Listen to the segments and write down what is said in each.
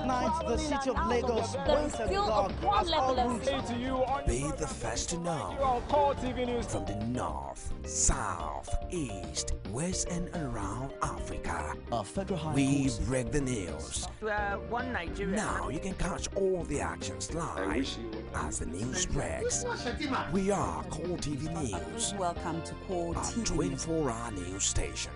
night, the city of Lagos there is still a poor level of Be the first to know. From the north, south, east, west, and around Africa, we break the news. One Nigeria. Now you can catch all the actions live as the news breaks. We are Core TV News. welcome to Core A TV. 24-hour news station.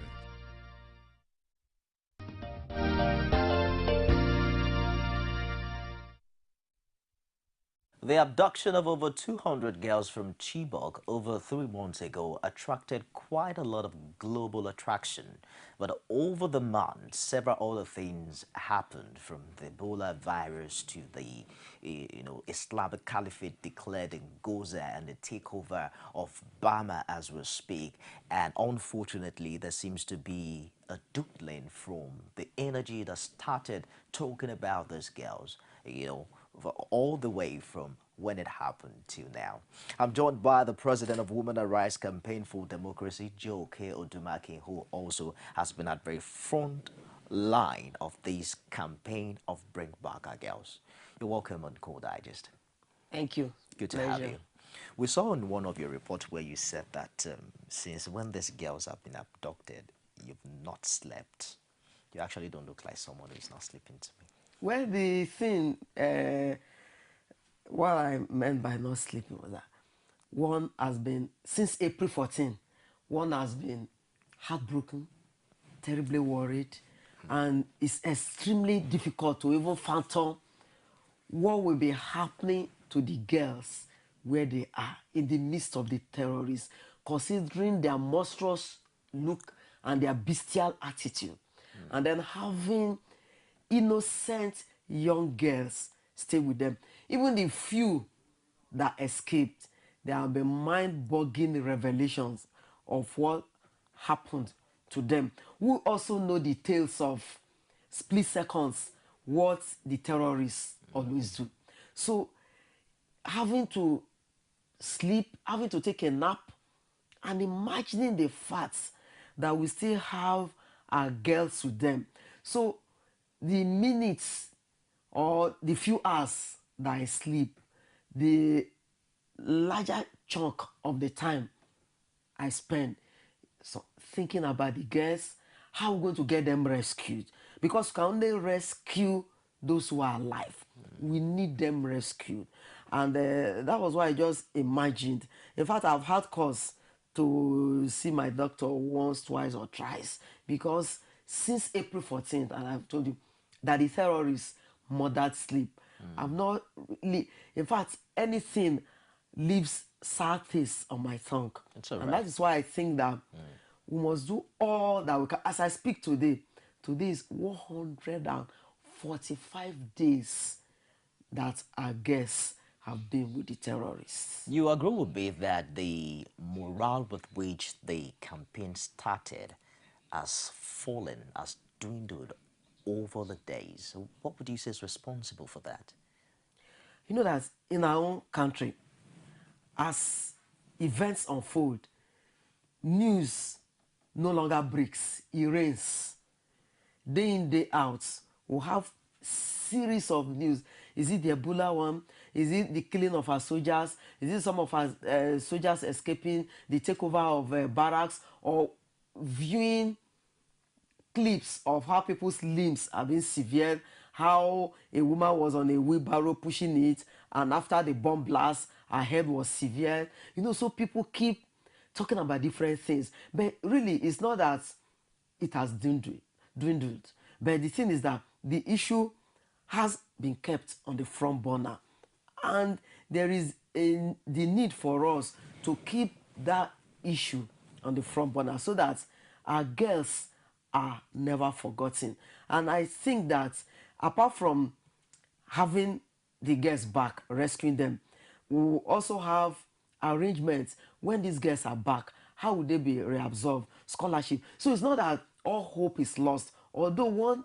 The abduction of over 200 girls from Chibok over 3 months ago attracted quite a lot of global attraction. But over the months, several other things happened, from the Ebola virus to the Islamic Caliphate declared in Gaza and the takeover of Bama as we speak. And unfortunately, there seems to be a dulling from the energy that started talking about these girls, all the way from when it happened to now. I'm joined by the president of Women Arise Campaign for Democracy, Joke Odumake, who also has been at the very front line of this campaign of Bring Back Our Girls. You're welcome on Core Digest. Thank you. Good to have you. We saw in one of your reports where you said that since when these girls have been abducted, you've not slept. You actually don't look like someone who's not sleeping to me. Well, the thing, what I meant by not sleeping was that one has been, since April 14, one has been heartbroken, terribly worried, and it's extremely difficult to even fathom what will be happening to the girls where they are in the midst of the terrorists, considering their monstrous look and their bestial attitude, and then having innocent young girls stay with them. Even the few that escaped, there have been mind-boggling revelations of what happened to them. We also know the tales of split seconds, what the terrorists always do. So having to sleep, having to take a nap, and imagining the fact that we still have our girls with them. So the minutes or the few hours that I sleep, the larger chunk of the time I spend thinking about the girls, how we're going to get them rescued. Because we can only rescue those who are alive. We need them rescued. And that was why I just imagined. In fact, I've had cause to see my doctor once, twice, or thrice. Because since April 14th, and I've told you, that the terrorists murdered sleep. I'm not really, in fact, anything leaves sour taste on my tongue. And that is why I think that we must do all that we can. As I speak today, today is 145 days that our guests have been with the terrorists. You agree with me that the morale with which the campaign started has fallen, has dwindled over the days? So what would you say is responsible for that? You know that in our own country, as events unfold, news no longer breaks, it rains. Day in, day out, we'll have series of news. Is it the Ebola one? Is it the killing of our soldiers? Is it some of our soldiers escaping the takeover of barracks, or viewing clips of how people's limbs have been severed, how a woman was on a wheelbarrow pushing it, and after the bomb blast, her head was severed. So people keep talking about different things. But really, it's not that it has dwindled. But the thing is that the issue has been kept on the front burner. And there is the need for us to keep that issue on the front burner so that our girls are never forgotten. And I think that apart from having the girls back, rescuing them, we will also have arrangements when these girls are back. How would they be reabsorbed? Scholarship. So it's not that all hope is lost. Although one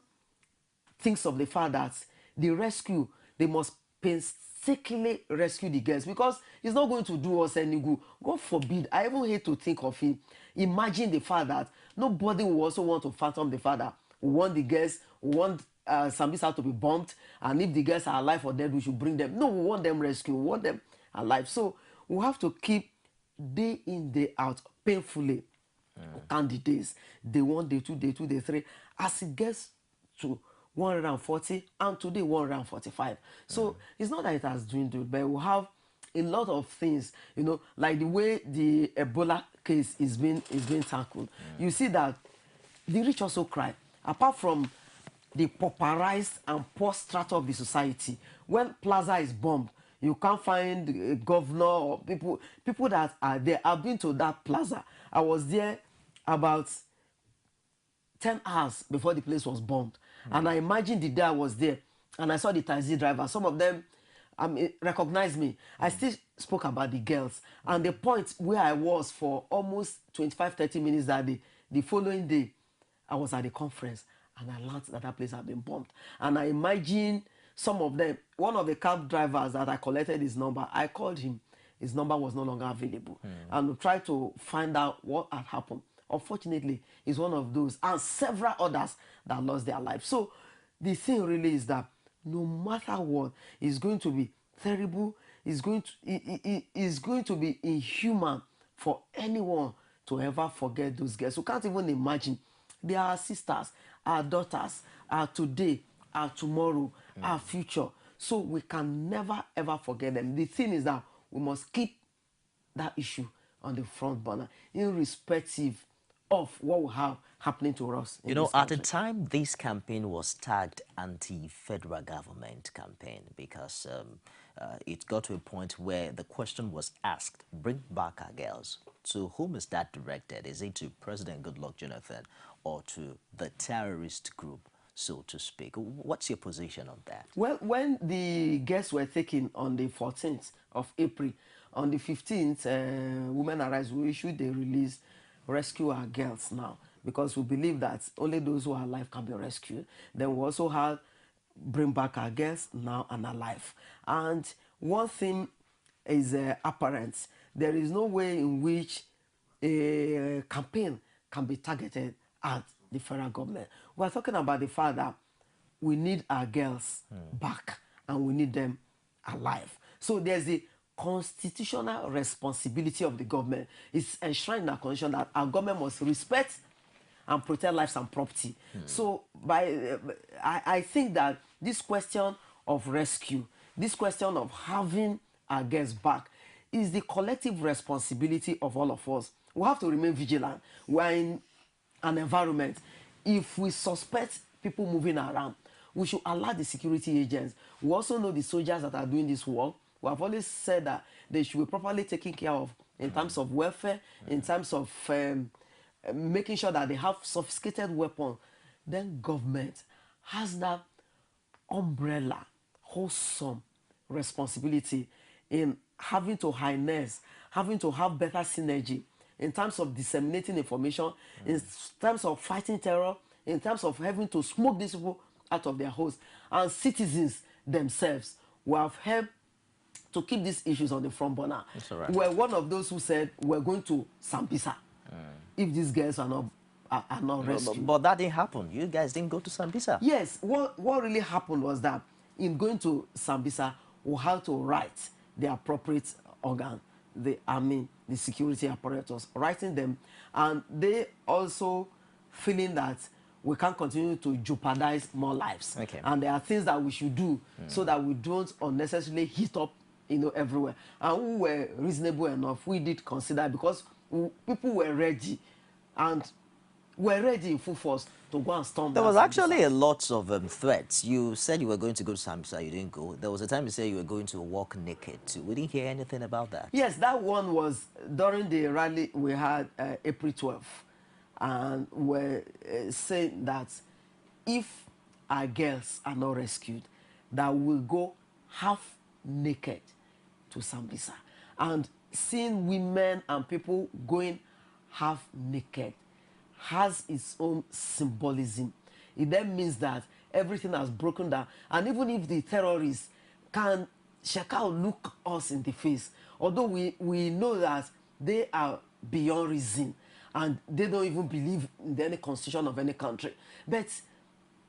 thinks of the fact that the rescue, they must painstakingly rescue the girls, because it's not going to do us any good. God forbid. I even hate to think of it. Imagine the fact that nobody will also want to fathom the fact that we want the girls, we want Sambisa to be bombed, and if the girls are alive or dead, we should bring them. No, we want them rescued. We want them alive. So we have to keep day in, day out, painfully, candidates. Day 1, day 2, day 2, day 3. As it gets to 140, and today 145. So it's not that it has dwindled, but we have a lot of things, you know, like the way the Ebola case is being tackled. You see that the rich also cry. Apart from the pauperized and poor strata of the society, when Plaza is bombed, you can't find a governor or people that are there. I've been to that Plaza. I was there about 10 hours before the place was bombed. And I imagine the day I was there and I saw the taxi driver. Some of them recognized me. I still spoke about the girls. And the point where I was for almost 25-30 minutes that day, the following day, I was at the conference and I learned that that place had been bombed. And I imagine some of them, one of the cab drivers that I collected his number, I called him. His number was no longer available. And we tried to find out what had happened. Unfortunately, he's one of those and several others that lost their lives. So the thing really is that no matter what, it's going to be terrible. It's going to be inhuman for anyone to ever forget those girls. You can't even imagine. They are our sisters, our daughters, our today, our tomorrow, our future. So we can never ever forget them. The thing is that we must keep that issue on the front burner, irrespective of what we have happening to us. You know, at the time, this campaign was tagged anti-federal government campaign because it got to a point where the question was asked, bring back our girls. To whom is that directed? Is it to President Goodluck Jonathan or to the terrorist group, so to speak? What's your position on that? Well, when the girls were taken on the 14th of April, on the 15th, Women Arise, we issued a release, Rescue Our Girls Now, because we believe that only those who are alive can be rescued. Then we also have Bring Back Our Girls Now and Alive. And one thing is apparent. There is no way in which a campaign can be targeted at the federal government. We are talking about the fact that we need our girls back and we need them alive. So there's the constitutional responsibility of the government. It's enshrined in our constitution that our government must respect and protect lives and property. So I think that this question of rescue, this question of having our girls back is the collective responsibility of all of us. We have to remain vigilant. We're in an environment. If we suspect people moving around, we should alert the security agents. We also know the soldiers that are doing this work. We have always said that they should be properly taken care of in terms of welfare, in terms of making sure that they have sophisticated weapons. Then government has that umbrella, wholesome responsibility in having to harness, having to have better synergy in terms of disseminating information, in terms of fighting terror, in terms of having to smoke these people out of their homes. And citizens themselves will have helped to keep these issues on the front burner. Right. We're one of those who said we're going to Sambisa if these girls are not rescued. But that didn't happen. You guys didn't go to Sambisa. Yes, what really happened was that in going to Sambisa, we had to write the appropriate organ, the security apparatus, writing them, and they also feeling that we can't continue to jeopardize more lives. Okay. And there are things that we should do so that we don't unnecessarily heat up, everywhere. And we were reasonable enough. We did consider, because people were ready, and were ready in full force to go and storm. There was actually a lot of threats. You said you were going to go to Sambisa, you didn't go. There was a time you said you were going to walk naked too. We didn't hear anything about that. Yes, that one was during the rally we had April 12th. And we're saying that if our girls are not rescued, that we'll go half naked to Sambisa. And seeing women and people going half naked has its own symbolism. It then means that everything has broken down. And even if the terrorists can check out, look us in the face, although we know that they are beyond reason and they don't even believe in any constitution of any country. But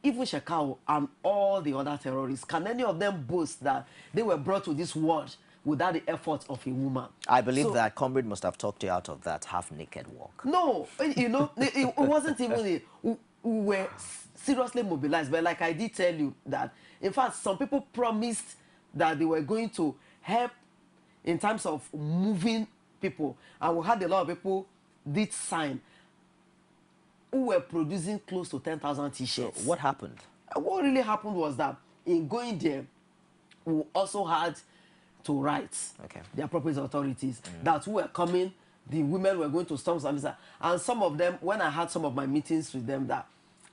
even Shekau and all the other terrorists, can any of them boast that they were brought to this world without the efforts of a woman? I believe that Comrade must have talked you out of that half-naked walk. No, you know, it wasn't even we were seriously mobilized. But like I did tell you that, in fact, some people promised that they were going to help in terms of moving people. And we had a lot of people did sign who were producing close to 10,000 T-shirts. So what happened? What really happened was that in going there, we also had to write the appropriate authorities that who were coming, the women were going to storm Sambisa. And some of them, when I had some of my meetings with them, that,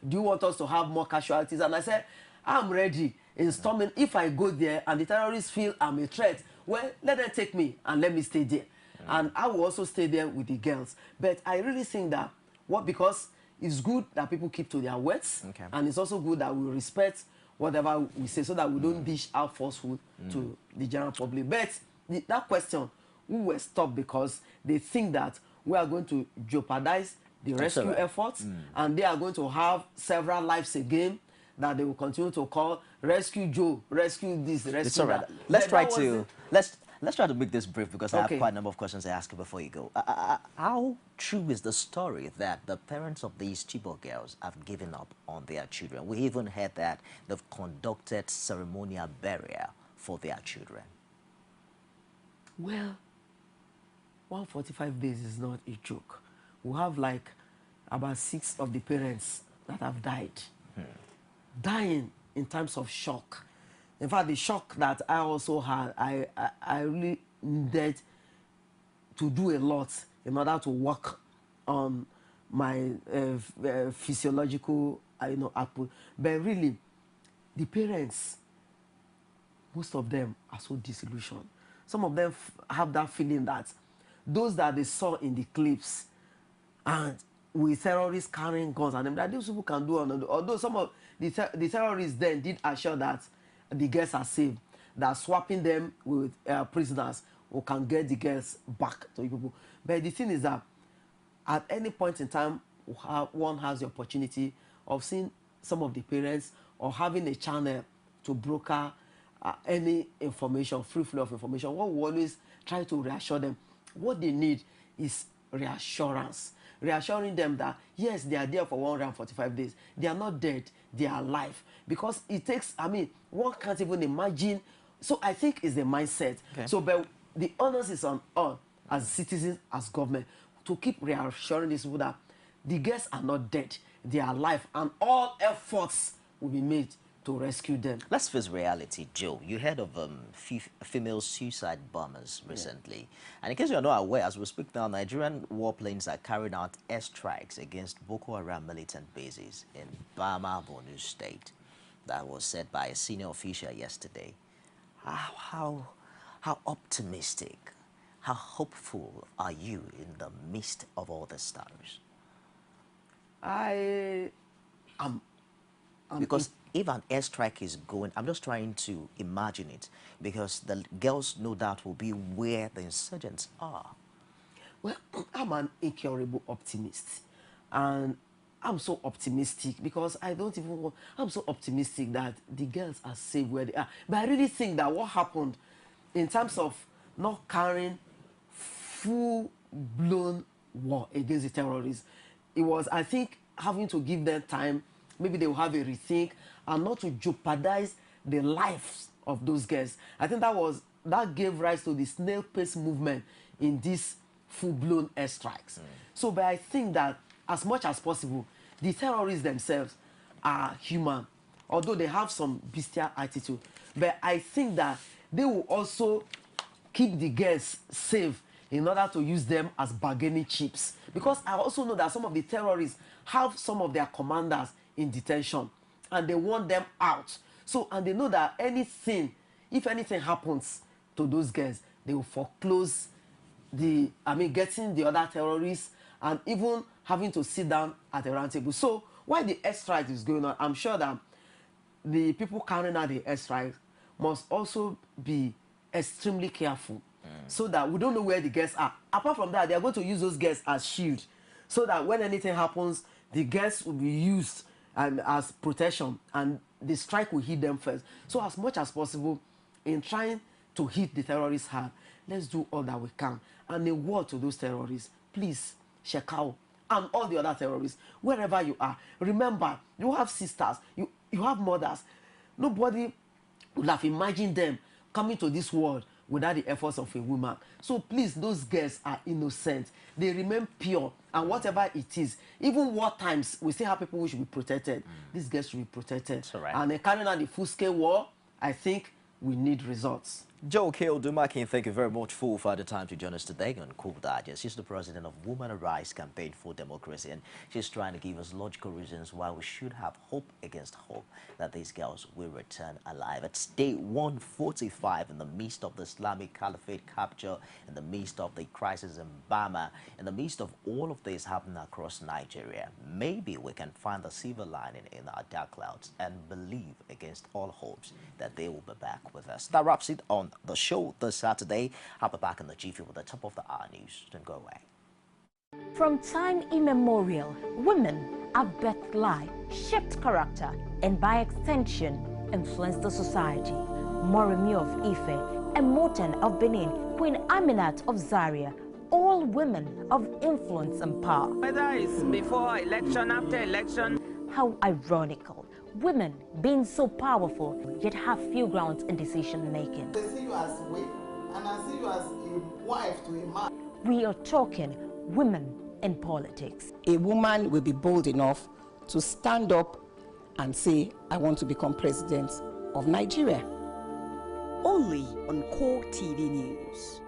do you want us to have more casualties? And I said, I'm ready in storming. If I go there and the terrorists feel I'm a threat, well, let them take me and let me stay there. And I will also stay there with the girls. But I really think that, because it's good that people keep to their words, and it's also good that we respect whatever we say so that we don't dish out falsehood to the general public. But that question, we were stopped because they think that we are going to jeopardize the rescue efforts, and they are going to have several lives again that they will continue to call Rescue Joe, Rescue this, Rescue that. Let's try to make this brief because I have quite a number of questions to ask you before you go. How true is the story that the parents of these Chibok girls have given up on their children? We even heard that they've conducted ceremonial burial for their children. Well, 145 days is not a joke. We have like about 6 of the parents that have died. Dying in terms of shock. In fact, the shock that I also had, I really needed to do a lot in order to work on my physiological, output. But really, the parents, most of them are so disillusioned. Some of them have that feeling that those that they saw in the clips and with terrorists carrying guns and them, that these people can do another. Although some of the terrorists then did assure that the girls are safe, that swapping them with prisoners who can get the girls back to the people. But the thing is that at any point in time, one has the opportunity of seeing some of the parents or having a channel to broker any information, free flow of information. What we always try to reassure them, what they need is reassurance. Reassuring them that, yes, they are there for 145 days. They are not dead. They are alive. Because it takes, one can't even imagine. So I think it's the mindset. So but the onus is on us as citizens, as government, to keep reassuring these people that the girls are not dead. They are alive. And all efforts will be made to rescue them. Let's face reality, Joe. You heard of female suicide bombers recently. And in case you're not aware, as we speak now, Nigerian warplanes are carrying out airstrikes against Boko Haram militant bases in Bama, Borno State. That was said by a senior official yesterday. How optimistic, how hopeful are you in the midst of all the stars? Because if an airstrike is going, I'm just trying to imagine it, because the girls, no doubt, will be where the insurgents are. Well, I'm an incurable optimist. And I'm so optimistic because I'm so optimistic that the girls are safe where they are. But I really think that what happened in terms of not carrying full-blown war against the terrorists, it was, I think, having to give them time. Maybe they will have a rethink and not to jeopardize the lives of those girls. I think that gave rise to the snail pace movement in these full-blown airstrikes. So, but I think that as much as possible, the terrorists themselves are human, although they have some bestial attitude. But I think that they will also keep the girls safe in order to use them as bargaining chips. Because I also know that some of the terrorists have some of their commanders in detention and they want them out. So, and they know that if anything happens to those girls, they will foreclose getting the other terrorists and even having to sit down at a round table. So while the airstrike is going on, I'm sure that the people carrying out the airstrike must also be extremely careful so that we don't know where the girls are. Apart from that, they are going to use those girls as shield so that when anything happens, the girls will be used as protection, and the strike will hit them first. So as much as possible, in trying to hit the terrorists hard, let's do all that we can. And a word to those terrorists, please, Shekau and all the other terrorists, wherever you are, remember, you have sisters, you have mothers. Nobody would have imagined them coming to this world without the efforts of a woman. So please, those girls are innocent. They remain pure. And whatever it is, even war times, we still have people who should be protected. These girls should be protected. Right. And carrying out the full-scale war, I think we need results. Joe K. Odumakin, thank you very much for the time to join us today on Cool Digest. She's the president of Women Rights Campaign for Democracy, and she's trying to give us logical reasons why we should have hope against hope that these girls will return alive. It's day 145 in the midst of the Islamic Caliphate capture, in the midst of the crisis in Bama, in the midst of all of this happening across Nigeria. Maybe we can find the silver lining in our dark clouds and believe against all hopes that they will be back with us. That wraps it on the show this Saturday. I'll be back in the GV with the top of the hour news. Don't go away. From time immemorial, women have birthed life, shaped character, and by extension, influenced the society. Moremi of Ife, Emoten of Benin, Queen Aminat of Zaria, all women of influence and power. Whether it's before election, after election. How ironical. Women being so powerful, yet have few grounds in decision making. They see you as weak, and I see you as a wife to a man. We are talking women in politics. A woman will be bold enough to stand up and say, I want to become president of Nigeria. Only on Core TV News.